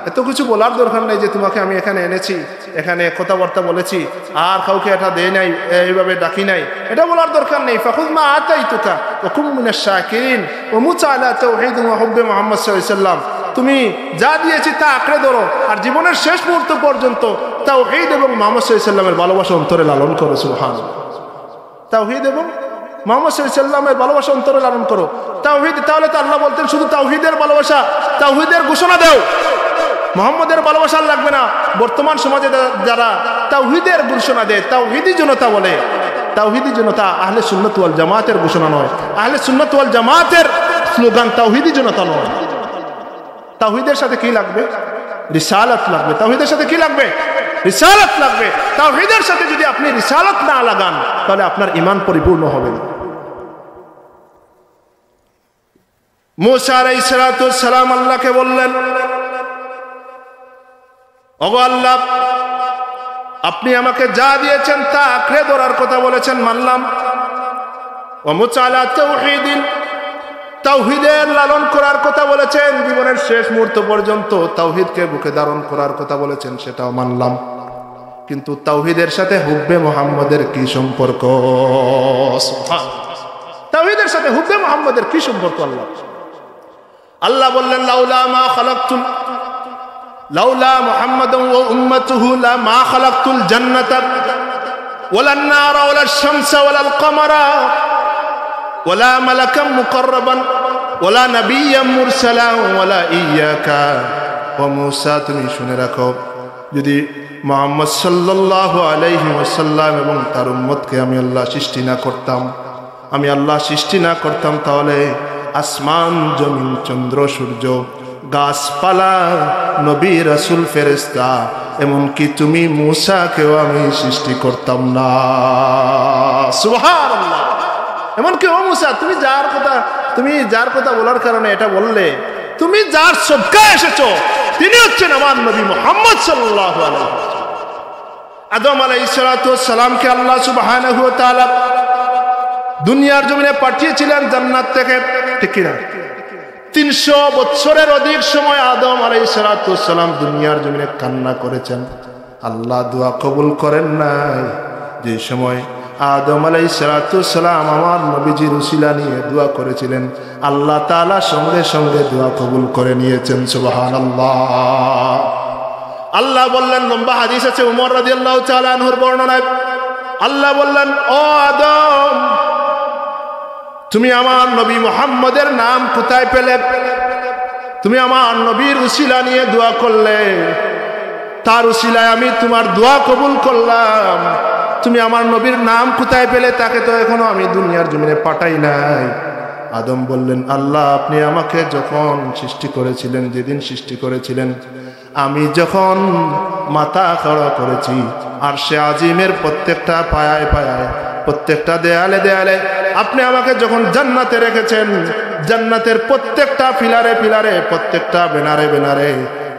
এত কিছু বলার দরকার নেই যে তোমাকে আমি এখানে এনেছি, এখানে কথাবার্তা বলেছি, আর কাউকে এটা দেই নাই, এইভাবে ডাকি নাই, এটা বলার দরকার নেই। ফাখুয মা আতাইতুকা ওয়া কুম মিনাশ শাকিরিন ওয়া মুত আলা তাওহীদ ওয়া হুব্বে মুহাম্মদ সাল্লাল্লাহু আলাইহি ওয়াসাল্লাম। তুমি যা দিয়েছি তা আঁকড়ে ধরো, আর জীবনের শেষ মুহূর্ত পর্যন্ত তাওহীদ এবং মুহাম্মদ সাল্লাল্লাহু আলাইহি ওয়াসাল্লামের ভালোবাসা অন্তরে লালন করো। সুবহানাল্লাহ। তাওহীদ এবং মুহাম্মদ সাল্লাল্লাহু আলাইহি ওয়াসাল্লামের ভালোবাসা অন্তরে লালন করো। তাওহীদ, তাহলে তো আল্লাহ বলতেন শুধু তাওহীদের ভালোবাসা, তাওহীদের ঘোষণা দাও, মুহাম্মদের ভালোবাসা লাগবে না। বর্তমান সমাজে যারা তাওহীদের ঘোষণা দেয়, তাওহীদি জনতা বলে, তাওহীদি জনতা আহলে সুন্নাত ওয়াল জামাতের ঘোষণা নয়। আহলে সুন্নাত ওয়াল জামাতের স্লোগান তাওহীদি জনতা নয়। তাওহীদের সাথে কি লাগবে? রিসালাত লাগবে। তাওহীদের সাথে কি লাগবে? রিসালাত লাগবে। তাওহীদের সাথে যদি আপনি রিসালাত না লাগান তাহলে আপনার ঈমান পরিপূর্ণ হবে না। মুসা আলাইহিস সালাম আল্লাহকে বললেন, ওগো আল্লাহ, আপনি আমাকে যা দিয়েছেন তা আঁকড়ে ধরার কথা বলেছেন, মানলাম। ওয়া মুসা আলা তাওহীদিন, তাওহীদের লালন করার কথা বলেছেন, জীবনের শেষ মুহূর্ত পর্যন্ত তাওহীদকে বুকে ধারণ করার কথা বলেছেন, সেটাও মানলাম। কিন্তু তাওহীদের সাথে হুব্বে মুহাম্মদের কি সম্পর্ক? তাওহীদের সাথে হুব্বে মুহাম্মদের কি সম্পর্ক? আল্লাহ বললেন, লাউলা মুহাম্মাদুন ওয়া উম্মাতুহু লা মা খালাকতুল জান্নাতা ওয়ালান নারা ওয়ালাশ শামসা ওয়ালাল কমারা ওয়ালা মালাকাম মুকাররাবান ওয়ালা নাবিয়্যাম মুরসালা ওয়ালা ইয়াকা। ও মূসা, তুমি শুনে রাখো, যদি মুহাম্মদ সাল্লাল্লাহু আলাইহি ওয়াসাল্লাম এবং তার উম্মতকে আমি আল্লাহ সৃষ্টি না করতাম তাহলে আসমান, জমিন, চন্দ্র, সূর্য, গাছপালা, নবী, রাসূল, ফেরেশতা, এমনকি তুমি মূসাকেও আমি সৃষ্টি করতাম না। সুবহানাল্লাহ। এমনকি ও মূসা, তুমি যার কথা বলার কারণে এটা বললে, তুমি যার সবকায় এসেছো তিনি হচ্ছেন আমার নবী মুহাম্মদ সাল্লাল্লাহু আলাইহি ওয়াসাল্লাম। আদম আলাইহিস সালামকে আল্লাহ সুবহানাহু ওয়া তাআলা দুনিয়ার জমিনে পাঠিয়েছিলেন জান্নাত থেকে, ঠিক কিনা? 300 বছরের অধিক সময় আদম আলাইহিস সালাম দুনিয়ার জমিনে কান্না করেছেন। আল্লাহ দোয়া কবুল করেন নাই। যে সময় আদম আলাইহিস সালাম আমার নবীজির উসিলা নিয়ে দোয়া করেছিলেন, আল্লাহ তাআলা সঙ্গে সঙ্গে দোয়া কবুল করে নিয়েছেন। সুবহানাল্লাহ। আল্লাহ বললেন, লম্বা হাদিস আছে উমর রাদিয়াল্লাহু তাআলা আনহুর বর্ণনায়, আল্লাহ বললেন, ও আদম, তুমি আমার নবী মুহাম্মদের নাম কোথায় পেলে? তুমি আমার নবীর উসিলা নিয়ে দোয়া করলে, তার উসিলায় আমি তোমার দোয়া কবুল করলাম। তুমি আমার নবীর নাম কোথায় পেলে? তাকে তো এখনো আমি দুনিয়ার জমিনে পাঠাই নাই। আদম বললেন, আল্লাহ, আপনি আমাকে যখন সৃষ্টি করেছিলেন, যেদিন সৃষ্টি করেছিলেন, আমি যখন মাথা খাড়া করেছি আরশে আজিমের প্রত্যেকটা পায়ায় পায়ায়, প্রত্যেকটা দেয়ালে দেয়ালে আপনি আমাকে যখন জান্নাতে রেখেছেন, জান্নাতের প্রত্যেকটা পিলারে পিলারে, প্রত্যেকটা বেনারে বেনারে,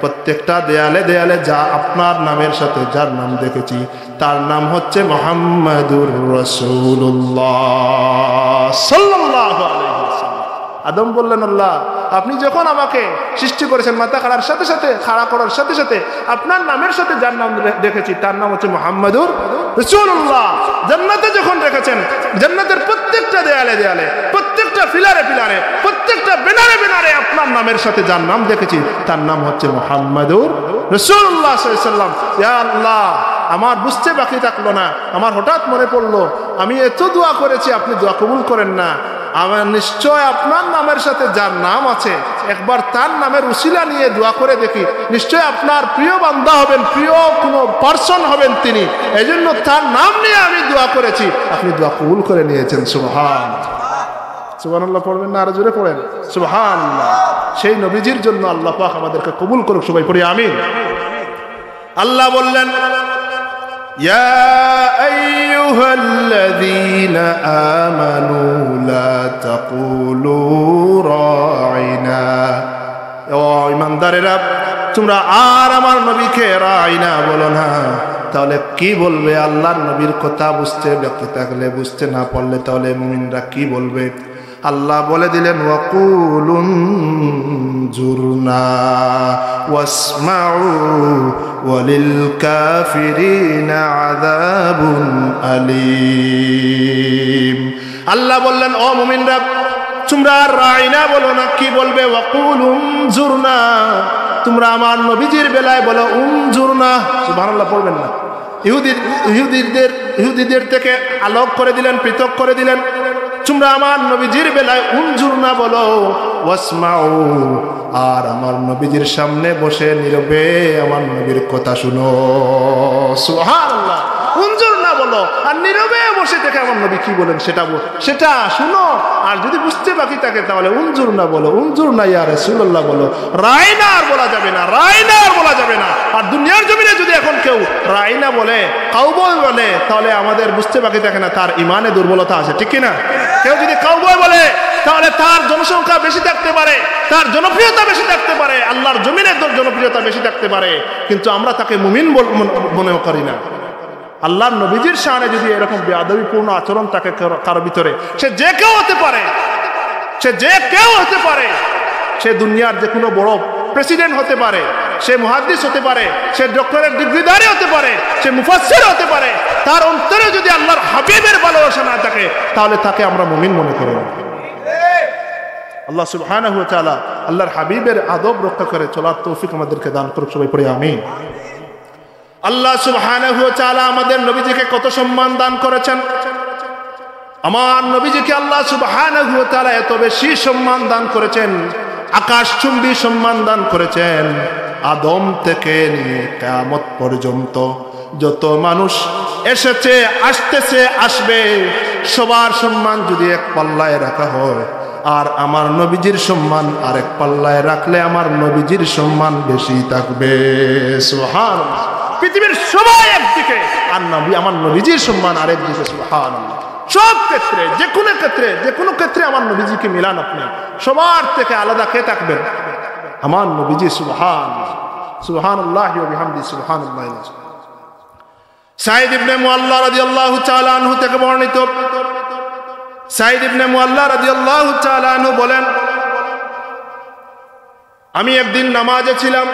প্রত্যেকটা দেয়ালে দেয়ালে যা আপনার নামের সাথে যার নাম দেখেছি তার নাম হচ্ছে মুহাম্মাদুর রাসূলুল্লাহ সাল্লাল্লাহু আলাইহি ওয়াসাল্লাম। আদম বললেন, আল্লাহ, আপনি যখন আমাকে সৃষ্টি করেছেন, মাথা খাড়ার সাথে সাথে, খাড়া করার সাথে সাথে আপনার নামের সাথে যার নাম দেখেছি তার নাম হচ্ছে মুহাম্মাদুর রাসূলুল্লাহ। জান্নাতে যখন রেখেছেন, জান্নাতের প্রত্যেকটা দেয়ালে দেয়ালে, প্রত্যেকটা পিলারে পিলারে, প্রত্যেকটা বেনারে বেনারে আপনার নামের সাথে যার নাম দেখেছি তার নাম হচ্ছে মুহাম্মাদুর রাসূলুল্লাহ সাল্লাল্লাহু আলাইহি ওয়াসাল্লাম। ইয়া আল্লাহ, আমার বুঝতে বাকি থাকলো না, আমার হঠাৎ মনে পড়লো আমি এত দোয়া করেছি, আপনি দোয়া কবুল করেন না। আমার নিশ্চয় আপনার নামের সাথে যার নাম আছে, একবার তার নামের উসিলা নিয়ে দোয়া করে দেখি, নিশ্চয় আপনার প্রিয় বান্দা হবেন, প্রিয় কোনো পার্সন হবেন তিনি। এই জন্য তার নাম নিয়ে আমি দোয়া করেছি, আপনি দোয়া কবুল করে নিয়েছেন। সুবহানাল্লাহ পড়বেন না? আরো জোরে পড়েন সুবহানাল্লাহ। সেই নবীজির জন্য আল্লাহ পাক আমাদেরকে কবুল করুক, সবাই পড়ি আমিন। আল্লাহ বললেন, ইয়া আইয়ুহাল্লাযীনা আমানু লা তাকুলু রাইনা। ও ঈমানদারেরা, তোমরা আর আমার নবীকে রাইনা বলো না। তাহলে কি বলবে? আল্লাহর নবীর কথা বুঝতে বাকি থাকলে, বুঝতে না পারলে তাহলে মুমিনরা কি বলবে? আল্লাহ বলে দিলেন, ওয়াকুলুন জুরনা ওয়াসমাউ ওয়ালিল কাফিরিনা আযাবুন আলীম। আল্লাহ বললেন, ও মুমিনরা, তোমরা রাইনা বলো না, কি বলবে? ওয়াকুলুন জুরনা, তোমরা আমার নবীজির বেলায় বলো উনজুরনা। সুবহানাল্লাহ পড়বেন না? ইহুদিদের থেকে আলোক করে দিলেন, পৃথক করে দিলেন। তোমরা আমার নবীজির বেলায় উনজুরনা বলো, ওয়াসমাউ, আর আমার নবীজির সামনে বসে নীরবে আমার নবীর কথা শুনো। সুবহানাল্লাহ। উনজুর না বলো, আর নীরবে বসে থেকে আমার নবী কি বলেন সেটা শুনো। আর যদি বুঝতে বাকি থাকে তাহলে উনজুর না বলো, উনজুর না ইয়া রাসূলুল্লাহ বলো। রায়না আর বলা যাবে না, রায়না আর বলা যাবে না। আর দুনিয়ার জমিনে যদি এখন কেউ রায়না বলে, কাউবয় বলে, তাহলে আমাদের বুঝতে বাকি থাকে না তার ইমানে দুর্বলতা আছে, ঠিক কিনা? কেউ যদি কাউবয় বলে তাহলে তার জনসংখ্যা বেশি থাকতে পারে, তার জনপ্রিয়তা বেশি থাকতে পারে, আল্লাহর জমিনে জনপ্রিয়তা বেশি থাকতে পারে, কিন্তু আমরা তাকে মুমিন মনে করি না। আল্লাহর নবীজির শানে যদি এরকম বেয়াদবিপূর্ণ আচরণ থাকে কারো ভিতরে, সে যে কেউ হতে পারে, সে যে কেউ হতে পারে, সে দুনিয়ার যে কোনো বড় প্রেসিডেন্ট হতে পারে, সে মুহাদ্দিস হতে পারে, সে ডক্টরেট ডিগ্রিধারী হতে পারে, সে মুফাসসির হতে পারে, তার অন্তরে যদি আল্লাহর হাবিবের ভালোবাসা না থাকে তাহলে তাকে আমরা মুমিন মনে করব না। আল্লাহ সুবহানাহু ওয়া তাআলা আল্লাহর হাবিবের আদব রক্ষা করে চলার তৌফিক আমাদেরকে দান করুক, সবাই পড়ি আমিন। আল্লাহ সুবহানাহু ওয়া তাআলা আমাদের নবীজিকে কত সম্মান দান করেছেন। আমার নবীজিকে আল্লাহ সুবহানাহু ওয়া তাআলা এত বেশি সম্মান দান করেছেন, আকাশচুম্বী সম্মান দান করেছেন। আদম থেকে নিয়ে কিয়ামত পর্যন্ত যত মানুষ এসেছে, আসতেছে, আসবে, সবার সম্মান যদি এক পাল্লায় রাখা হয় আর আমার নবীজির সম্মান আরেক পাল্লায় রাখলে আমার নবীজির সম্মান বেশি থাকবে। সুবহানাল্লাহ। পৃথিবীর সবাই একদিকে আর নবী আমার নবীজির সম্মান আরেক দিকে। সুবহানাল্লাহ। সব ক্ষেত্রে, যে কোনো ক্ষেত্রে আমার নবীজিকে মিলান আপনি, সবার থেকে আলাদা কে থাকবেন? আমার নবীজি। সুবহানাল্লাহ, সুবহানাল্লাহি ওয়া বিহামদিহি, সুবহানাল্লাহ। সাঈদ ইবনে মুআল্লা রাদিয়াল্লাহু তাআলা আনহু থেকে বর্ণিত, সাঈদ ইবনে মুআল্লা রাদিয়াল্লাহু তাআলা আনহু বলেন, আমি একদিন নামাজে ছিলাম,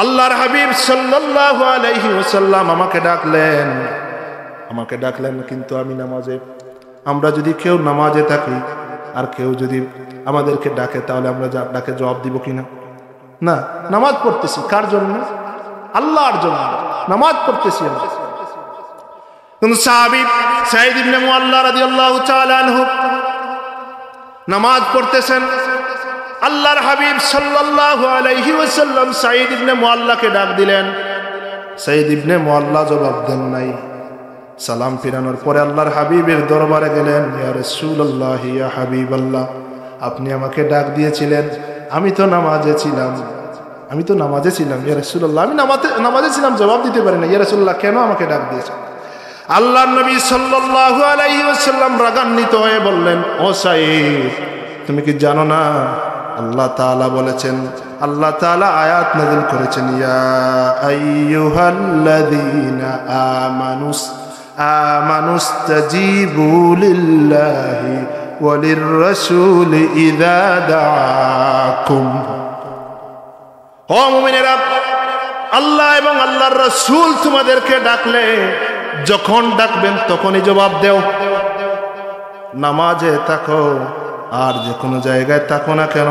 আল্লাহর হাবিব সাল্লাল্লাহু আলাইহি ওয়াসাল্লাম আমাকে ডাকলেন, কিন্তু আমি নামাজে। আমরা যদি কেউ নামাজে থাকি আর কেউ যদি আমাদেরকে ডাকে তাহলে আমরা ডাকে জবাব দিব কিনা? না, নামাজ পড়তেছি কার জন্য? আল্লাহর জন্য নামাজ পড়তেছি। কিন্তু সাহাবী সাঈদ ইবনে মুআল্লা রাদিয়াল্লাহু তাআলা আনহু নামাজ পড়তেছেন, আল্লাহর হাবিব সাল্লাল্লাহু আলাইহি ওয়াসাল্লাম সাঈদ ইবনে মুআল্লাকে ডাক দিলেন। সাঈদ ইবনে মুআল্লা জবাব দেন নাই। সালাম ফিরানোর পরে আল্লাহর হাবিবের দরবারে গেলেন, ইয়া রাসূলুল্লাহ, ইয়া হাবিবাল্লাহ, আপনি আমাকে ডাক দিয়েছিলেন, আমি তো নামাজে ছিলাম, ইয়া রাসূলুল্লাহ, আমি নামাজে ছিলাম, জবাব দিতে পারি না। ইয়া রাসূলুল্লাহ, কেন আমাকে ডাক দিয়েছেন? আল্লাহর নবী সাল্লাল্লাহু আলাইহি ওয়াসাল্লাম রাগান্বিত হয়ে বললেন, ও সাঈদ, তুমি কি জানো না আল্লাহ তাআলা বলেছেন, আল্লাহ তাআলা আয়াত নাযিল করেছেন, ইয়া আইয়ুহাল্লাযীনা আমানুস্তাজিবু লিল্লাহি ওয়া লির-রাসূলি ইযা দাআকুম। ও মুমিনেরা, আল্লাহ এবং আল্লাহর রাসূল তোমাদেরকে ডাকলে যখন ডাকবেন তখনই জবাব দাও। নামাজে থাকো আর যে কোনো জায়গায় থাকো না কেন,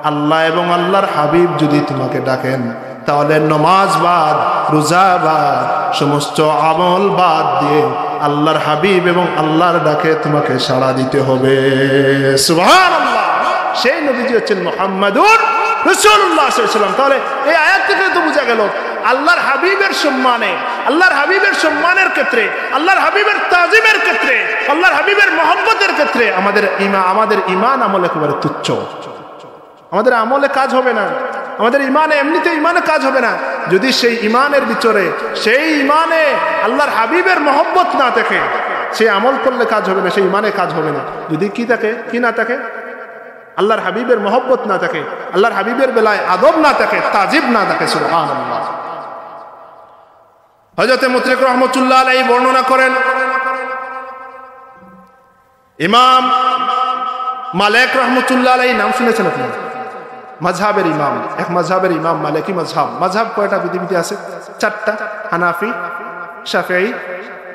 আল্লাহ এবং আল্লাহর হাবিব যদি তোমাকে ডাকেন তাহলে নামাজ বাদ, রোজা বাদ, সমস্ত আমল বাদ দিয়ে আল্লাহর হাবিব এবং আল্লাহর ডাকে তোমাকে সাড়া দিতে হবে। সুবহানাল্লাহ। সেই নবীজি হচ্ছেন মুহাম্মাদুর রাসূলুল্লাহ সাল্লাল্লাহু আলাইহি ওয়াসাল্লাম। তাহলে এই আয়াত থেকে তো বোঝা গেল আল্লাহর হাবিবের সম্মানে, আল্লাহর হাবিবের সম্মানের ক্ষেত্রে, আল্লাহর হাবিবের তাজিমের ক্ষেত্রে, আল্লাহর হাবিবের মহব্বতের ক্ষেত্রে আমাদের ঈমান আমল একেবারে তুচ্ছ। আমাদের আমলে কাজ হবে না, আমাদের ঈমানে এমনিতে ঈমানে কাজ হবে না যদি সেই ঈমানের ভিতরে, সেই ঈমানে আল্লাহর হাবিবের মহব্বত না থাকে। সেই আমল করলে কাজ হবে না, সেই ঈমানে কাজ হবে না যদি কি না থাকে, আল্লাহর হাবিবের মহব্বত না থাকে, আল্লাহর হাবিবের বেলায় আদব না থাকে, তাজিব না থাকে। সুবহানাল্লাহ। হযরত মুতরিক রাহমাতুল্লাহ আলাইহি বর্ণনা করেন, ইমাম মালিক রাহমাতুল্লাহ আলাইহি, নাম শুনেছেন আপনি? মাযহাবের ইমাম, এক মাযহাবের ইমাম, মালিকি মাযহাব। মাযহাব কয়টা পৃথিবীতে আছে? 4টা। হানাফি, শাফিঈ,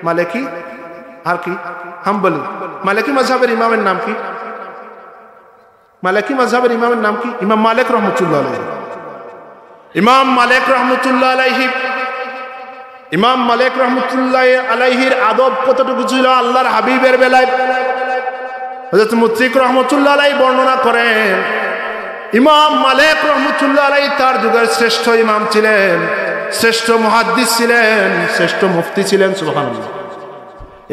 মালিকি আর কি হাম্বলি। মালিকি মাযহাবের ইমামের নাম কি? মালিকি মাযহাবের ইমামের নাম কি? ইমাম মালিক রাহমাতুল্লাহ আলাইহি। ইমাম মালিক রাহমাতুল্লাহ আলাইহি, ইমাম মালিক রাহমাতুল্লাহ আলাইহির আদব কতটুকু ছিল আল্লাহর হাবিবের বেলায়? হযরত মুতরিক রাহমাতুল্লাহ আলাইহি বর্ণনা করেন, ইমাম মালিক রাহমাতুল্লাহ আলাইহি তার যুগের শ্রেষ্ঠ ইমাম ছিলেন। শ্রেষ্ঠ মুহাদ্দিস ছিলেন, শ্রেষ্ঠ মুফতি ছিলেন। সুবহানাল্লাহ।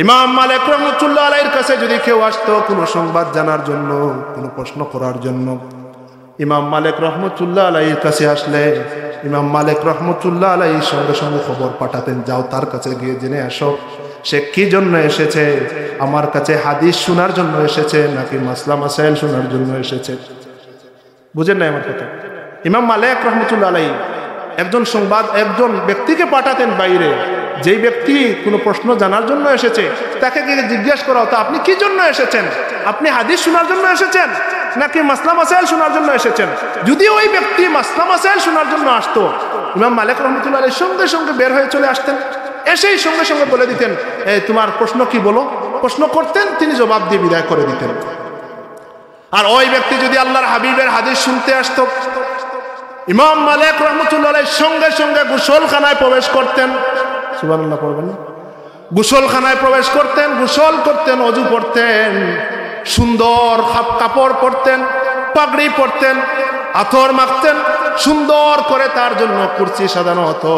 ইমাম মালিক রহমতুল্লাহ আলাইহির কাছে যদি কেউ আসতো কোনো সংবাদ জানার জন্য, কোনো প্রশ্ন করার জন্য, ইমাম মালিক রহমতুল্লাহ আলাইহির কাছে আসলে ইমাম মালিক রহমতুল্লাহ আলাইহি সঙ্গে সঙ্গে খবর পাঠাতেন, যাও তার কাছে গিয়ে জেনে আসো সে কি জন্য এসেছে, আমার কাছে হাদিস শোনার জন্য এসেছে নাকি মাসলা মাসাইল শোনার জন্য এসেছে। বুঝেন না আমার কথা? ইমাম মালিক রহমতুল্লাহ আলাইহি একজন ব্যক্তিকে পাঠাতেন বাইরে, যেই ব্যক্তি কোনো প্রশ্ন জানার জন্য এসেছে তাকে গিয়ে জিজ্ঞাসা করা হতো, আপনি কি জন্য এসেছেন? আপনি হাদিস শোনার জন্য এসেছেন নাকি মাসলা মাসাইল শোনার জন্য এসেছেন? যদি ওই ব্যক্তি মাসলা মাসাইল শোনার জন্য আসতো, ইমাম মালিক রহমতুল্লাহ আলাইহি সঙ্গে সঙ্গে বের হয়ে চলে আসতেন, এসেই সঙ্গে সঙ্গে বলে দিতেন, এই তোমার প্রশ্ন কি বলো। প্রশ্ন করতেন, তিনি জবাব দিয়ে বিদায় করে দিতেন। আর ওই ব্যক্তি যদি আল্লাহর হাবিবের হাদিস শুনতে আসতো, ইমাম মালিক রহমতুল্লাহ আলাইহি সঙ্গে সঙ্গে গোসলখানায় প্রবেশ করতেন। সুবহানাল্লাহ পড়বেন না? গোসলখানায় প্রবেশ করতেন, গোসল করতেন, ওযু করতেন, সুন্দর কাপড় পরতেন, পাগড়ি পরতেন, আতর মাখতেন, সুন্দর করে তার জন্য কুরসি সাজানো হতো,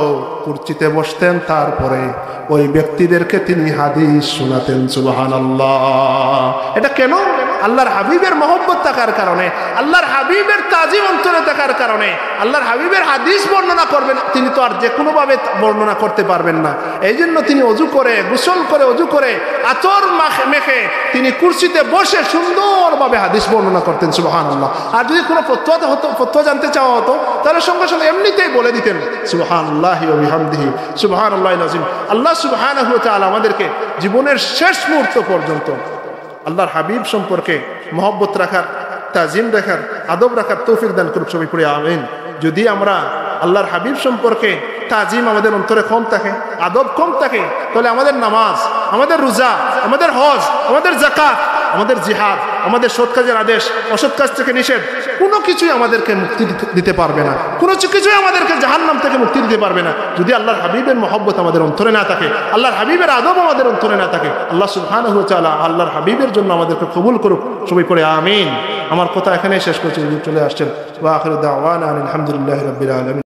কুরসিতে বসতেন, তারপরে ওই ব্যক্তিদেরকে তিনি হাদিস শোনাতেন। সুবহানাল্লাহ। এটা কেন? আল্লাহর হাবিবের মহব্বত থাকার কারণে, আল্লাহর হাবিবের তাজিম অন্তরে থাকার কারণে। আল্লাহর হাবিবের হাদিস বর্ণনা করবেন, তিনি তো আর যে কোনোভাবে বর্ণনা করতে পারবেন না। এই জন্য তিনি অজু করে, গোসল করে, অজু করে, আতর মেখে তিনি কুরসিতে বসে সুন্দরভাবে হাদিস বর্ণনা করতেন। সুবহানাল্লাহ। আর যদি কোনো ফতোয়া জানতে চাওয়া হতো, তাহলে সঙ্গে সঙ্গে এমনিতেই বলে দিতেন। সুবহানাল্লাহি ওয়া বিহামদিহি সুবহানাল্লাহিল আযীম। আল্লাহ সুবহানাহু ওয়া তাআলা আমাদেরকে জীবনের শেষ মুহূর্ত পর্যন্ত আল্লাহর হাবিব সম্পর্কে মহব্বত রাখার, তাজিম রাখার, আদব রাখার তৌফিক দান করুক। সবাই পড়ে আমিন। যদি আমরা আল্লাহর হাবিব সম্পর্কে তাজিম আমাদের অন্তরে কম থাকে, আদব কম থাকে, তাহলে আমাদের নামাজ, আমাদের রোজা, আমাদের হজ, আমাদের যাকাত, আমাদের জিহাদ, আমাদের সৎ কাজের আদেশ, অসৎ কাজ থেকে নিষেধ, কোনো কিছুই আমাদেরকে মুক্তি দিতে পারবে না, কোনো কিছুই আমাদেরকে জাহান্নাম থেকে মুক্তি দিতে পারবে না, যদি আল্লাহর হাবিবের মহব্বত আমাদের অন্তরে না থাকে, আল্লাহর হাবিবের আদব আমাদের অন্তরে না থাকে। আল্লাহ সুবহানাহু ওয়া তাআলা আল্লাহর হাবিবের জন্য আমাদেরকে কবুল করুক। সবাই পড়ে আমিন। আমার কথা এখানেই শেষ করছি, চলে আসছেন। ওয়া আখিরু দাওয়ানা আলহামদুলিল্লাহি রাব্বিল আলামিন।